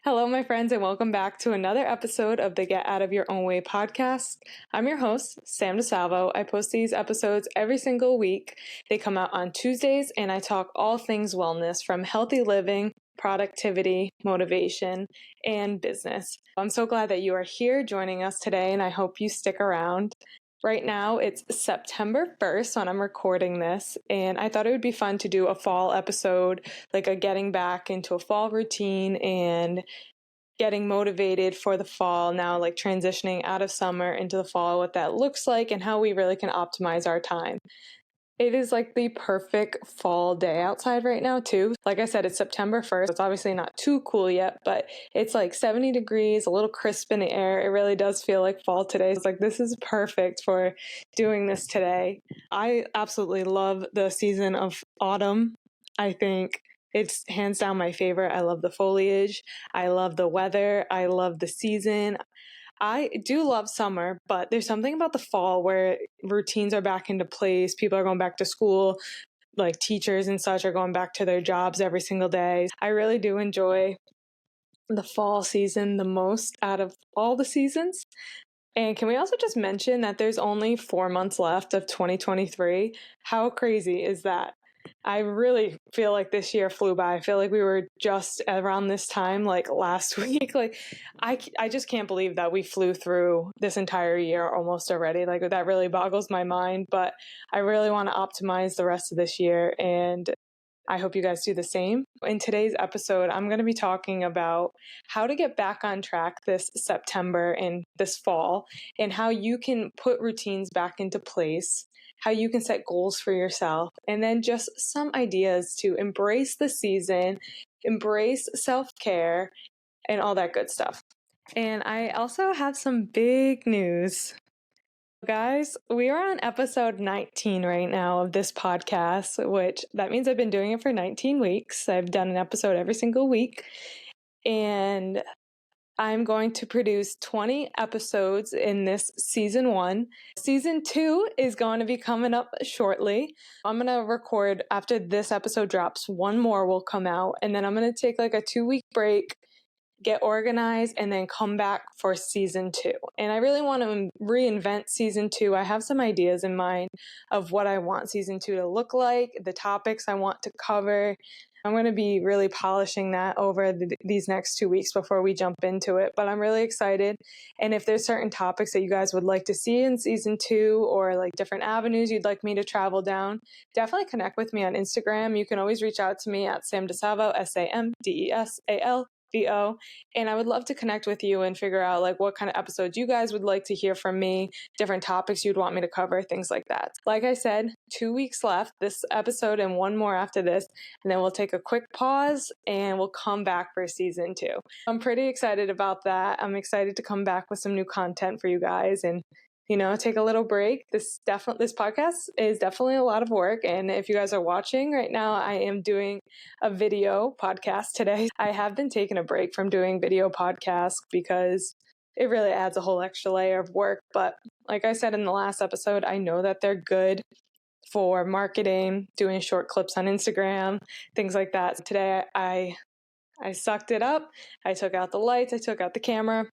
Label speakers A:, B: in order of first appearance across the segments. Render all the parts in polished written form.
A: Hello, my friends, and welcome back to another episode of the Get Out of Your Own Way podcast. I'm your host, Sam DeSalvo. I post these episodes every single week. They come out on Tuesdays, and I talk all things wellness from healthy living, productivity, motivation, and business. I'm so glad that you are here joining us today, and I hope you stick around. Right now, it's September 1st when I'm recording this, and I thought it would be fun to do a fall episode, like a getting back into a fall routine and getting motivated for the fall now, like transitioning out of summer into the fall, what that looks like and how we really can optimize our time. It is like the perfect fall day outside right now too. Like I said, it's September 1st. It's obviously not too cool yet, but it's like 70 degrees, a little crisp in the air. It really does feel like fall today. It's like, this is perfect for doing this today. I absolutely love the season of autumn. I think it's hands down my favorite. I love the foliage. I love the weather. I love the season. I do love summer, but there's something about the fall where routines are back into place. People are going back to school, like teachers and such are going back to their jobs every single day. I really do enjoy the fall season the most out of all the seasons. And can we also just mention that there's only 4 months left of 2023? How crazy is that? I really feel like this year flew by. I feel like we were just around this time, like last week. Like, I just can't believe that we flew through this entire year almost already. Like, that really boggles my mind. But I really want to optimize the rest of this year, and I hope you guys do the same. In today's episode, I'm going to be talking about how to get back on track this September and this fall, and how you can put routines back into place, how you can set goals for yourself, and then just some ideas to embrace the season, embrace self-care, and all that good stuff. And I also have some big news. Guys, we are on episode 19 right now of this podcast, which that means I've been doing it for 19 weeks. I've done an episode every single week, and I'm going to produce 20 episodes in this season 1. Season 2 is going to be coming up shortly. I'm going to record after this episode drops. One more will come out, and then I'm going to take like a 2-week break, get organized, and then come back for season 2. And I really want to reinvent season 2. I have some ideas in mind of what I want season 2 to look like, the topics I want to cover. I'm going to be really polishing that over these next 2 weeks before we jump into it. But I'm really excited. And if there's certain topics that you guys would like to see in season 2, or like different avenues you'd like me to travel down, definitely connect with me on Instagram. You can always reach out to me at Sam DeSalvo, SamDeSalvo. And I would love to connect with you and figure out like what kind of episodes you guys would like to hear from me, different topics you'd want me to cover, things like that. Like I said, 2 weeks left, this episode and one more after this, and then we'll take a quick pause and we'll come back for season 2. I'm pretty excited about that. I'm excited to come back with some new content for you guys and take a little break. This podcast is definitely a lot of work. And if you guys are watching right now, I am doing a video podcast today. I have been taking a break from doing video podcasts because it really adds a whole extra layer of work. But like I said in the last episode, I know that they're good for marketing, doing short clips on Instagram, things like that. Today, I sucked it up. I took out the lights. I took out the camera.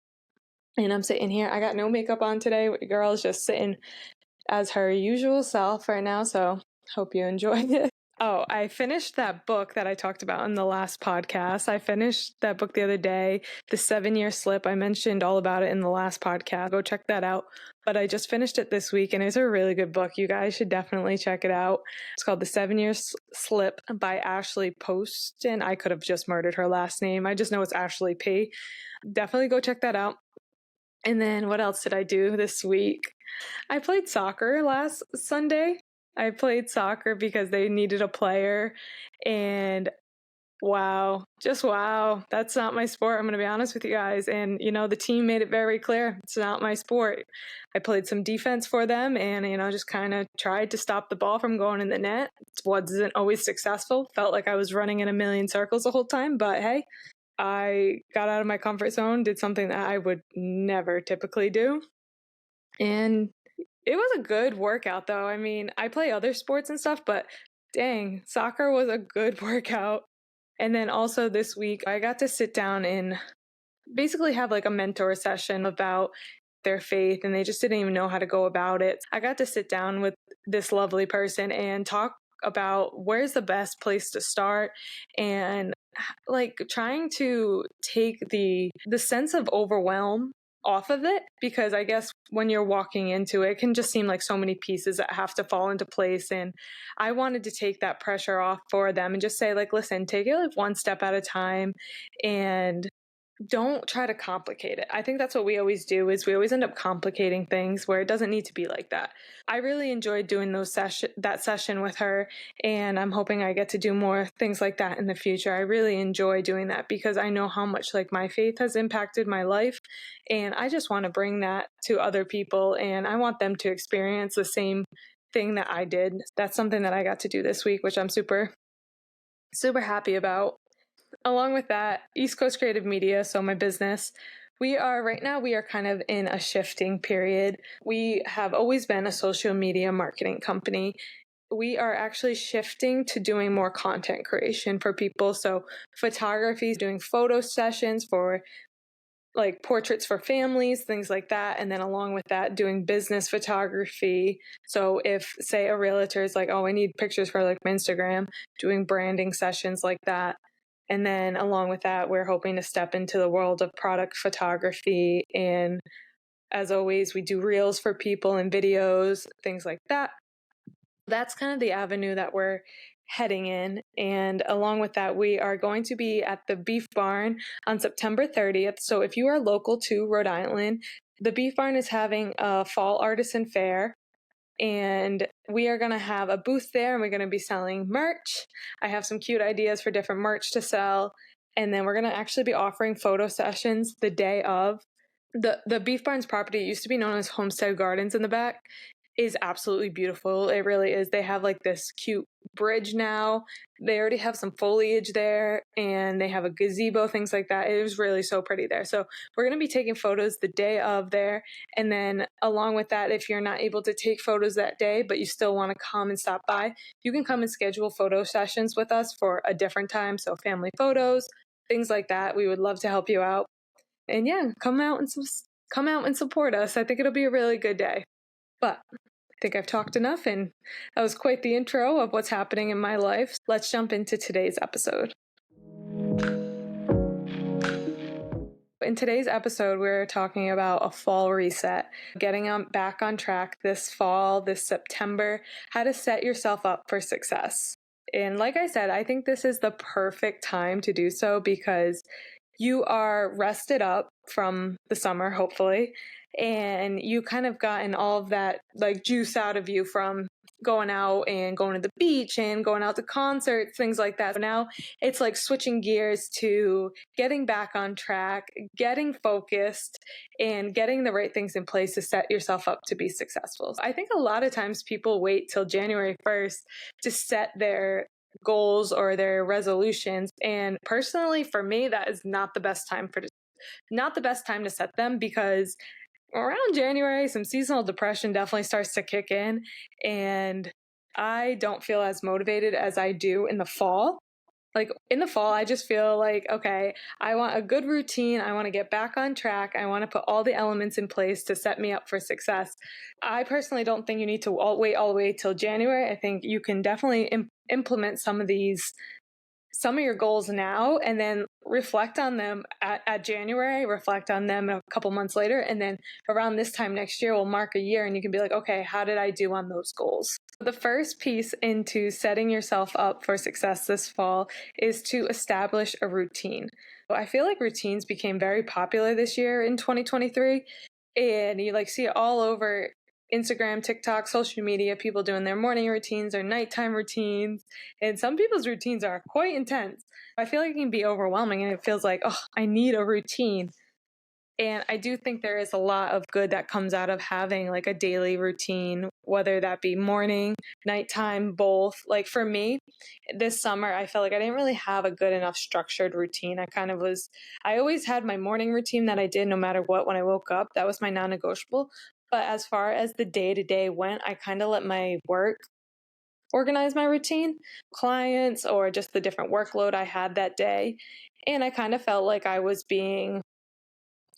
A: And I'm sitting here. I got no makeup on today. The girl is just sitting as her usual self right now. So hope you enjoyed it. Oh, I finished that book that I talked about in the last podcast. I finished that book the other day, The 7-Year Slip. I mentioned all about it in the last podcast. Go check that out. But I just finished it this week, and it's a really good book. You guys should definitely check it out. It's called The 7-Year Slip by Ashley Poston. I could have just murdered her last name. I just know it's Ashley P. Definitely go check that out. And then what else did I do this week? I played soccer last Sunday. I played soccer because they needed a player. And wow, just wow. That's not my sport. I'm going to be honest with you guys. And, the team made it very clear. It's not my sport. I played some defense for them and, just kind of tried to stop the ball from going in the net. It wasn't always successful. Felt like I was running in a million circles the whole time. But hey, I got out of my comfort zone, did something that I would never typically do. And It was a good workout though. I mean, I play other sports and stuff, but dang, soccer was a good workout. And then also this week, I got to sit down and basically have like a mentor session about their faith, and they just didn't even know how to go about it. I got to sit down with this lovely person and talk about where's the best place to start, and like trying to take the sense of overwhelm off of it, because I guess when you're walking into it, it can just seem like so many pieces that have to fall into place. And I wanted to take that pressure off for them and just say, like, listen, take it like one step at a time and don't try to complicate it. I think that's what we always do, is we always end up complicating things where it doesn't need to be like that. I really enjoyed doing that session with her, and I'm hoping I get to do more things like that in the future. I really enjoy doing that because I know how much like my faith has impacted my life, and I just want to bring that to other people, and I want them to experience the same thing that I did. That's something that I got to do this week, which I'm super happy about. Along with that, East Coast Creative Media, so my business, we are kind of in a shifting period. We have always been a social media marketing company. We are actually shifting to doing more content creation for people. So photography, doing photo sessions for like portraits for families, things like that. And then along with that, doing business photography. So if, say, a realtor is like, oh, I need pictures for like my Instagram, doing branding sessions like that. And then along with that, we're hoping to step into the world of product photography. And as always, we do reels for people and videos, things like that. That's kind of the avenue that we're heading in. And along with that, we are going to be at the Beef Barn on September 30th. So if you are local to Rhode Island, the Beef Barn is having a fall artisan fair, and we are going to have a booth there, and we're going to be selling merch. I have some cute ideas for different merch to sell. And then we're going to actually be offering photo sessions the day of. The Beef Barn's property used to be known as Homestead Gardens in the back. Is absolutely beautiful. It really is. They have like this cute bridge now. They already have some foliage there, and they have a gazebo, things like that. It was really so pretty there. So we're going to be taking photos the day of there. And then along with that, if you're not able to take photos that day, but you still want to come and stop by, you can come and schedule photo sessions with us for a different time. So family photos, things like that. We would love to help you out. And yeah, come out and support us. I think it'll be a really good day. But I think I've talked enough, and that was quite the intro of what's happening in my life. Let's jump into today's episode. In today's episode, we're talking about a fall reset, getting back on track this fall, this September, how to set yourself up for success. And like I said, I think this is the perfect time to do so because you are rested up from the summer, hopefully, and you kind of gotten all of that like juice out of you from going out and going to the beach and going out to concerts, things like that. So now it's like switching gears to getting back on track, getting focused, and getting the right things in place to set yourself up to be successful. I think a lot of times people wait till January 1st to set their goals or their resolutions, and personally for me that is not the best time to set them, because around January some seasonal depression definitely starts to kick in, and I don't feel as motivated as I do in the fall. Like in the fall, I just feel like, okay, I want a good routine. I want to get back on track. I want to put all the elements in place to set me up for success. I personally don't think you need to wait all the way till January. I think you can definitely implement some of your goals now, and then reflect on them at January, reflect on them a couple months later, and then around this time next year, we'll mark a year and you can be like, okay, how did I do on those goals? The first piece into setting yourself up for success this fall is to establish a routine. I feel like routines became very popular this year in 2023, and you like see it all over Instagram, TikTok, social media, people doing their morning routines or nighttime routines. And some people's routines are quite intense. I feel like it can be overwhelming, and it feels like, oh, I need a routine. And I do think there is a lot of good that comes out of having like a daily routine, whether that be morning, nighttime, both. Like for me, this summer, I felt like I didn't really have a good enough structured routine. I always had my morning routine that I did no matter what when I woke up. That was my non-negotiable. But as far as the day-to-day went, I kind of let my work organize my routine, clients, or just the different workload I had that day. And I kind of felt like I was being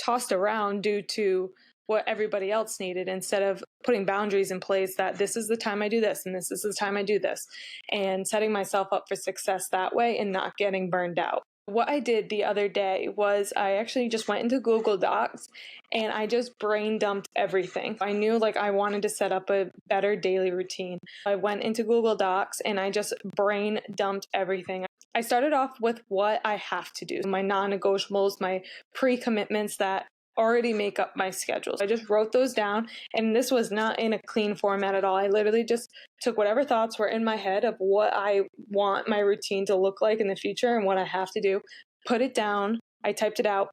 A: tossed around due to what everybody else needed instead of putting boundaries in place that this is the time I do this and this is the time I do this, and setting myself up for success that way and not getting burned out. What I did the other day was I actually just went into Google Docs and I just brain dumped everything. I knew like I wanted to set up a better daily routine. I went into Google Docs and I just brain dumped everything. I started off with what I have to do, my non-negotiables, my pre-commitments that already make up my schedule. I just wrote those down, and this was not in a clean format at all. I literally just took whatever thoughts were in my head of what I want my routine to look like in the future and what I have to do, put it down, I typed it out,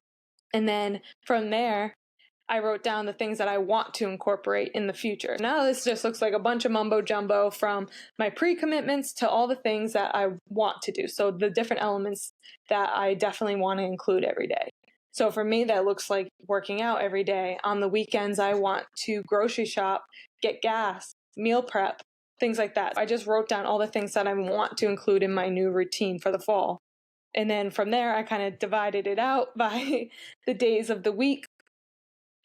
A: and then from there, I wrote down the things that I want to incorporate in the future. Now this just looks like a bunch of mumbo jumbo from my pre-commitments to all the things that I want to do. So the different elements that I definitely want to include every day. So for me, that looks like working out every day. On the weekends, I want to grocery shop, get gas, meal prep, things like that. I just wrote down all the things that I want to include in my new routine for the fall. And then from there, I kind of divided it out by the days of the week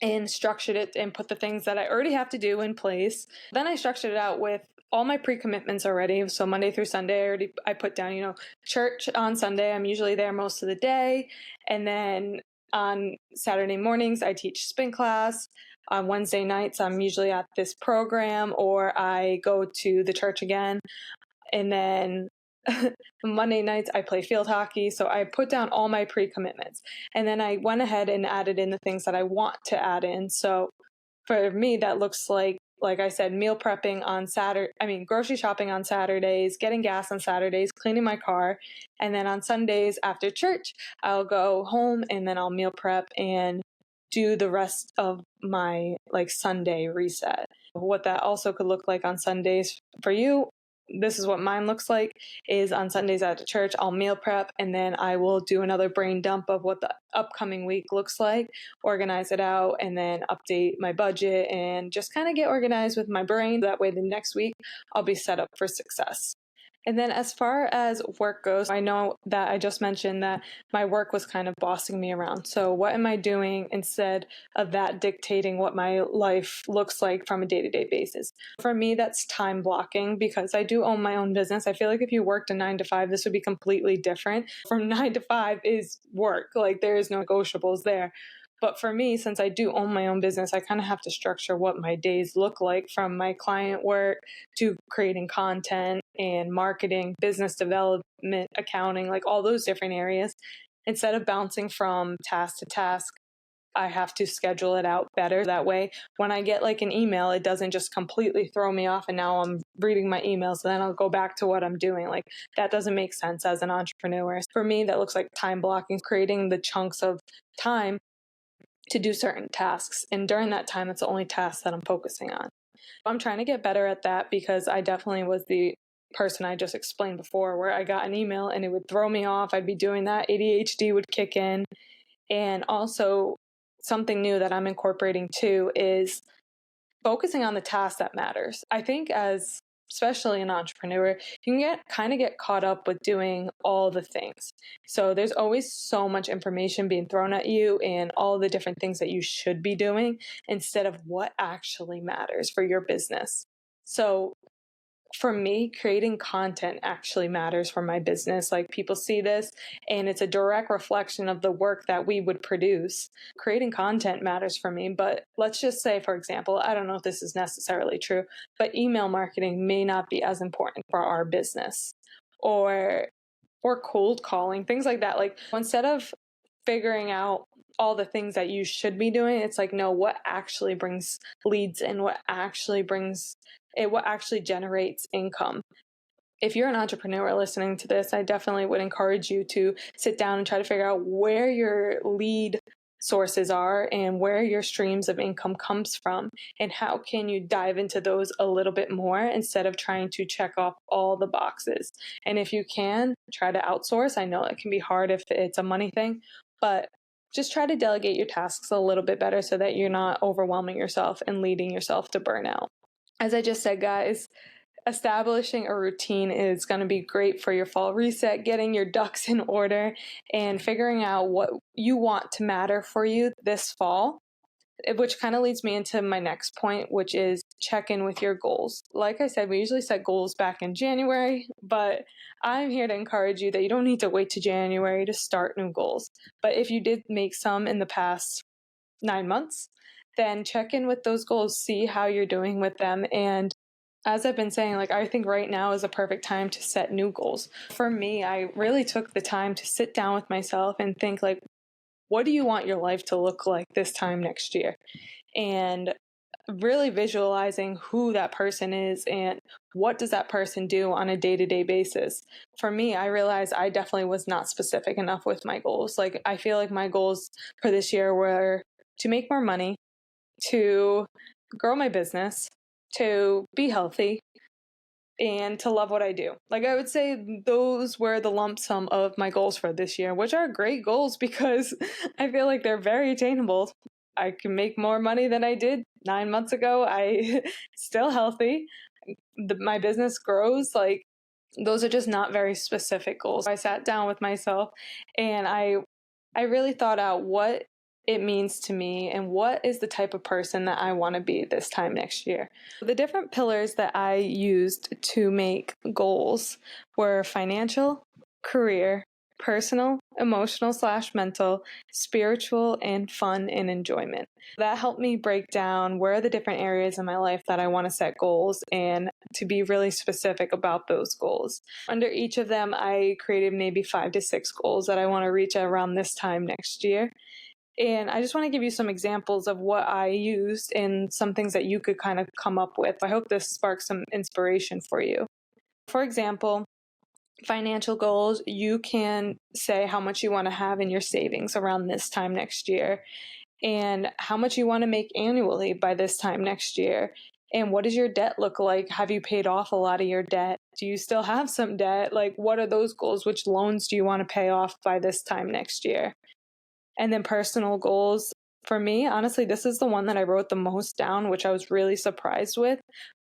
A: and structured it and put the things that I already have to do in place. Then I structured it out with all my pre-commitments already. So Monday through Sunday, I put down, church on Sunday. I'm usually there most of the day. And then on Saturday mornings, I teach spin class. On Wednesday nights, I'm usually at this program or I go to the church again. And then Monday nights, I play field hockey. So I put down all my pre-commitments. And then I went ahead and added in the things that I want to add in. So for me, that looks like I said, meal prepping on grocery shopping on Saturdays, getting gas on Saturdays, cleaning my car. And then on Sundays after church, I'll go home and then I'll meal prep and do the rest of my Sunday reset. What that also could look like on Sundays for you, this is what mine looks like, is on Sundays after church, I'll meal prep and then I will do another brain dump of what the upcoming week looks like, organize it out, and then update my budget and just kind of get organized with my brain. That way the next week I'll be set up for success. And then as far as work goes, I know that I just mentioned that my work was kind of bossing me around. So what am I doing instead of that dictating what my life looks like from a day-to-day basis? For me, that's time blocking because I do own my own business. I feel like if you worked a 9 to 5, this would be completely different. From 9 to 5 is work. There is no negotiables there. But for me, since I do own my own business, I kind of have to structure what my days look like, from my client work to creating content and marketing, business development, accounting, all those different areas. Instead of bouncing from task to task, I have to schedule it out better. That way, when I get an email, it doesn't just completely throw me off and now I'm reading my emails, so then I'll go back to what I'm doing. That doesn't make sense as an entrepreneur. For me, that looks like time blocking, creating the chunks of time to do certain tasks. And during that time, it's the only task that I'm focusing on. I'm trying to get better at that because I definitely was the person I just explained before, where I got an email and it would throw me off. I'd be doing that. ADHD would kick in. And also, something new that I'm incorporating too is focusing on the task that matters. I think especially an entrepreneur, you can get caught up with doing all the things. So there's always so much information being thrown at you and all the different things that you should be doing instead of what actually matters for your business. So for me, creating content actually matters for my business. People see this and it's a direct reflection of the work that we would produce. Creating content matters for me, but let's just say, for example, I don't know if this is necessarily true, but email marketing may not be as important for our business, or cold calling, things like that. Instead of figuring out all the things that you should be doing, it's no, what actually brings leads in, what actually generates income. If you're an entrepreneur listening to this, I definitely would encourage you to sit down and try to figure out where your lead sources are and where your streams of income comes from, and how can you dive into those a little bit more instead of trying to check off all the boxes. And if you can, try to outsource. I know it can be hard if it's a money thing, but just try to delegate your tasks a little bit better so that you're not overwhelming yourself and leading yourself to burnout. As I just said, guys, establishing a routine is going to be great for your fall reset, getting your ducks in order, and figuring out what you want to matter for you this fall, which kind of leads me into my next point, which is check in with your goals. Like I said, we usually set goals back in January, but I'm here to encourage you that you don't need to wait to January to start new goals. But if you did make some in the past 9 months, then check in with those goals, see how you're doing with them. And as I've been saying, like, I think right now is a perfect time to set new goals. For me, I really took the time to sit down with myself and think, like, what do you want your life to look like this time next year? And really visualizing who that person is and what does that person do on a day-to-day basis. For me, I realized I definitely was not specific enough with my goals. Like, I feel like my goals for this year were to make more money, to grow my business, to be healthy, and to love what I do. Like, I would say those were the lump sum of my goals for this year, which are great goals because I feel like they're very attainable. I can make more money than I did 9 months ago. I still healthy. My business grows. Like, those are just not very specific goals. I sat down with myself and I really thought out what it means to me and what is the type of person that I want to be this time next year. The different pillars that I used to make goals were financial, career, personal, emotional/mental, spiritual, and fun and enjoyment. That helped me break down where are the different areas in my life that I want to set goals and to be really specific about those goals. Under each of them, I created maybe 5 to 6 goals that I want to reach around this time next year. And I just want to give you some examples of what I used and some things that you could kind of come up with. I hope this sparks some inspiration for you. For example, financial goals, you can say how much you want to have in your savings around this time next year and how much you want to make annually by this time next year. And what does your debt look like? Have you paid off a lot of your debt? Do you still have some debt? Like, what are those goals? Which loans do you want to pay off by this time next year? And then personal goals. For me, honestly, this is the one that I wrote the most down, which I was really surprised with.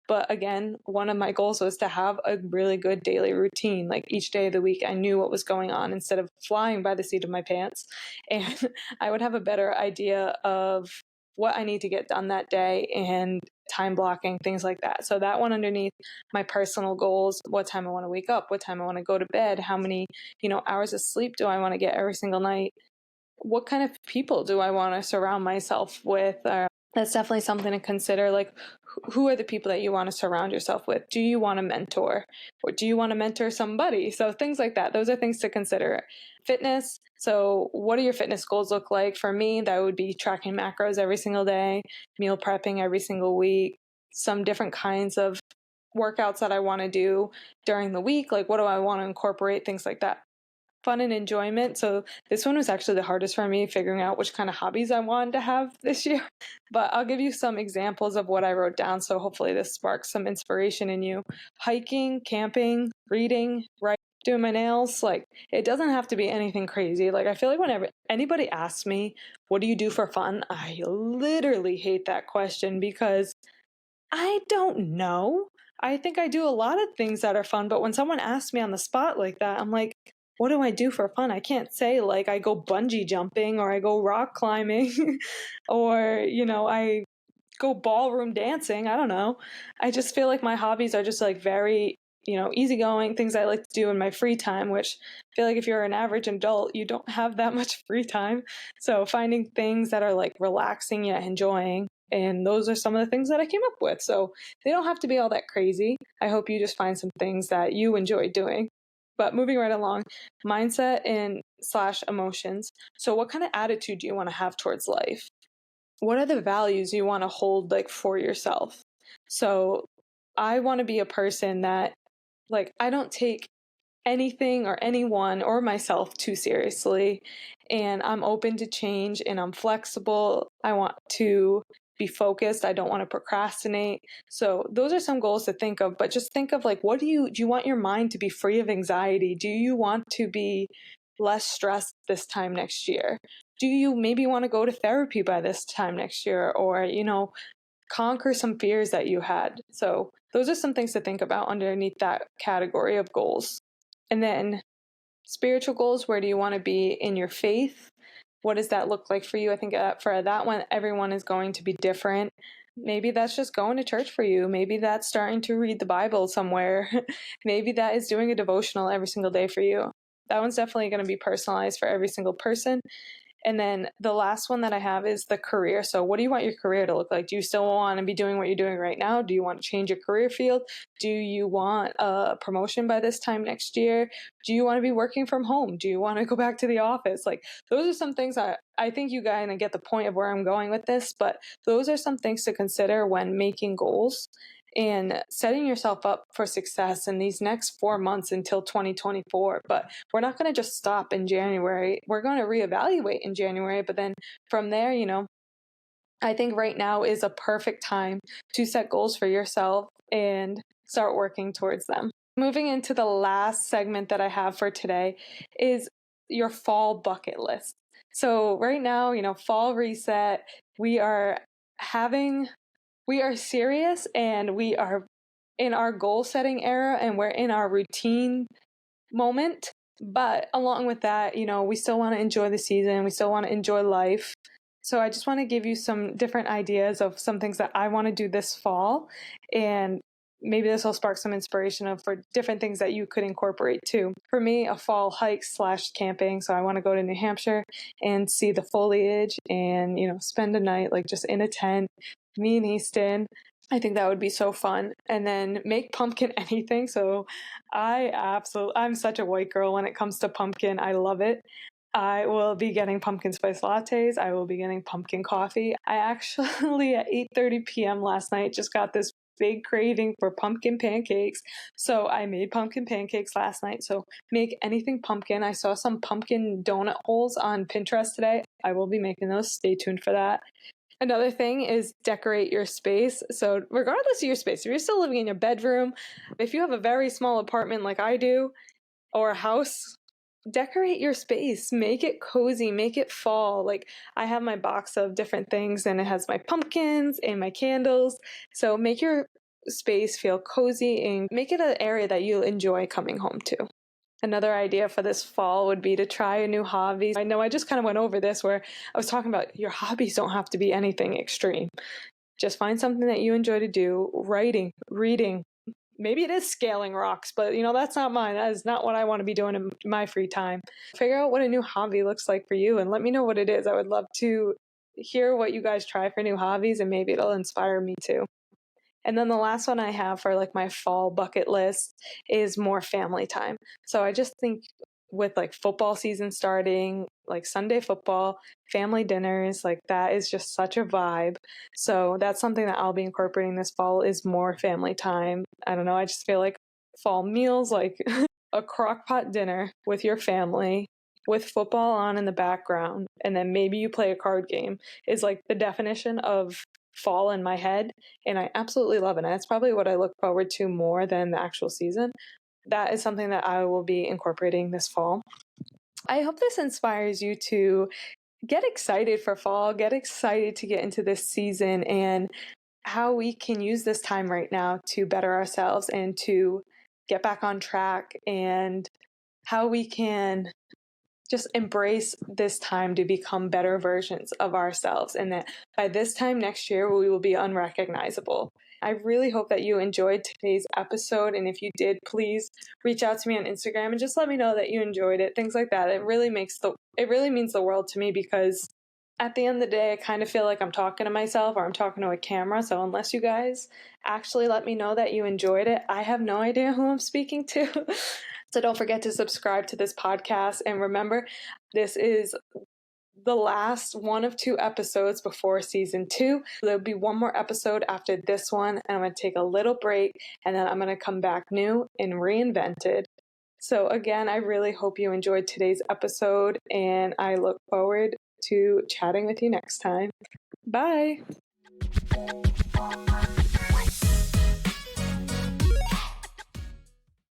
A: But again, one of my goals was to have a really good daily routine. Like, each day of the week, I knew what was going on instead of flying by the seat of my pants. And I would have a better idea of what I need to get done that day and time blocking, things like that. So that one underneath my personal goals, what time I want to wake up, what time I want to go to bed, how many, hours of sleep do I want to get every single night? What kind of people do I want to surround myself with? That's definitely something to consider. Like, who are the people that you want to surround yourself with? Do you want to mentor? Or do you want to mentor somebody? So things like that. Those are things to consider. Fitness. So what do your fitness goals look like? For me, that would be tracking macros every single day, meal prepping every single week, some different kinds of workouts that I want to do during the week. Like, what do I want to incorporate? Things like that. Fun and enjoyment. So this one was actually the hardest for me, figuring out which kind of hobbies I wanted to have this year. But I'll give you some examples of what I wrote down, so hopefully this sparks some inspiration in you. Hiking, camping, reading, writing, doing my nails. Like, it doesn't have to be anything crazy. Like, I feel like whenever anybody asks me, what do you do for fun? I literally hate that question because I don't know. I think I do a lot of things that are fun, but when someone asks me on the spot like that, I'm like, what do I do for fun? I can't say like I go bungee jumping or I go rock climbing or, I go ballroom dancing. I don't know. I just feel like my hobbies are just like very, easygoing things I like to do in my free time, which I feel like if you're an average adult, you don't have that much free time. So finding things that are like relaxing yet enjoying. And those are some of the things that I came up with. So they don't have to be all that crazy. I hope you just find some things that you enjoy doing. But moving right along, mindset and / emotions. So what kind of attitude do you want to have towards life? What are the values you want to hold like for yourself? So I want to be a person that, like, I don't take anything or anyone or myself too seriously, and I'm open to change and I'm flexible. I want to be focused. I don't want to procrastinate. So those are some goals to think of, but just think of like, what do you want your mind to be free of anxiety? Do you want to be less stressed this time next year? Do you maybe want to go to therapy by this time next year, or, conquer some fears that you had? So those are some things to think about underneath that category of goals. And then spiritual goals, where do you want to be in your faith? What does that look like for you? I think for that one, everyone is going to be different. Maybe that's just going to church for you. Maybe that's starting to read the Bible somewhere. Maybe that is doing a devotional every single day for you. That one's definitely going to be personalized for every single person. And then the last one that I have is the career. So what do you want your career to look like? Do you still want to be doing what you're doing right now? Do you want to change your career field? Do you want a promotion by this time next year? Do you want to be working from home? Do you want to go back to the office? Like, those are some things I think you kind of get the point of where I'm going with this, but those are some things to consider when making goals and setting yourself up for success in these next 4 months until 2024. But we're not going to just stop in January. We're going to reevaluate in January. But then from there, I think right now is a perfect time to set goals for yourself and start working towards them. Moving into the last segment that I have for today is your fall bucket list. So right now, fall reset, we are serious, and we are in our goal setting era, and we're in our routine moment. But along with that, we still want to enjoy the season. We still want to enjoy life. So I just want to give you some different ideas of some things that I want to do this fall. And maybe this will spark some inspiration for different things that you could incorporate too. For me, a fall hike / camping. So I want to go to New Hampshire and see the foliage and, spend a night like just in a tent, me and Easton. I think that would be so fun. And then make pumpkin anything. So I'm such a white girl when it comes to pumpkin. I love it. I will be getting pumpkin spice lattes. I will be getting pumpkin coffee. I actually at 8:30 p.m. last night just got this big craving for pumpkin pancakes. So I made pumpkin pancakes last night. So make anything pumpkin. I saw some pumpkin donut holes on Pinterest today. I will be making those. Stay tuned for that. Another thing is decorate your space. So regardless of your space, if you're still living in your bedroom, if you have a very small apartment like I do, or a house, decorate your space. Make it cozy, make it fall. Like, I have my box of different things and it has my pumpkins and my candles. So make your space feel cozy and make it an area that you'll enjoy coming home to. Another idea for this fall would be to try a new hobby. I know I just kind of went over this where I was talking about your hobbies don't have to be anything extreme. Just find something that you enjoy to do. Writing, reading. Maybe it is scaling rocks, but that's not mine. That is not what I want to be doing in my free time. Figure out what a new hobby looks like for you and let me know what it is. I would love to hear what you guys try for new hobbies, and maybe it'll inspire me too. And then the last one I have for like my fall bucket list is more family time. So I just think with like football season starting, like Sunday football, family dinners, like that is just such a vibe. So that's something that I'll be incorporating this fall is more family time. I don't know, I just feel like fall meals, like a crock pot dinner with your family with football on in the background, and then maybe you play a card game is like the definition of fall in my head, and I absolutely love it. And that's probably what I look forward to more than the actual season. That is something that I will be incorporating this fall. I hope this inspires you to get excited for fall, get excited to get into this season, and how we can use this time right now to better ourselves and to get back on track, and how we can just embrace this time to become better versions of ourselves, and that by this time next year, we will be unrecognizable. I really hope that you enjoyed today's episode, and if you did, please reach out to me on Instagram and just let me know that you enjoyed it, things like that. It really means the world to me, because at the end of the day, I kind of feel like I'm talking to myself or I'm talking to a camera. So unless you guys actually let me know that you enjoyed it, I have no idea who I'm speaking to. So don't forget to subscribe to this podcast. And remember, this is the last one of 2 episodes before season 2. There'll be one more episode after this one, and I'm going to take a little break, and then I'm going to come back new and reinvented. So again, I really hope you enjoyed today's episode, and I look forward to chatting with you next time. Bye!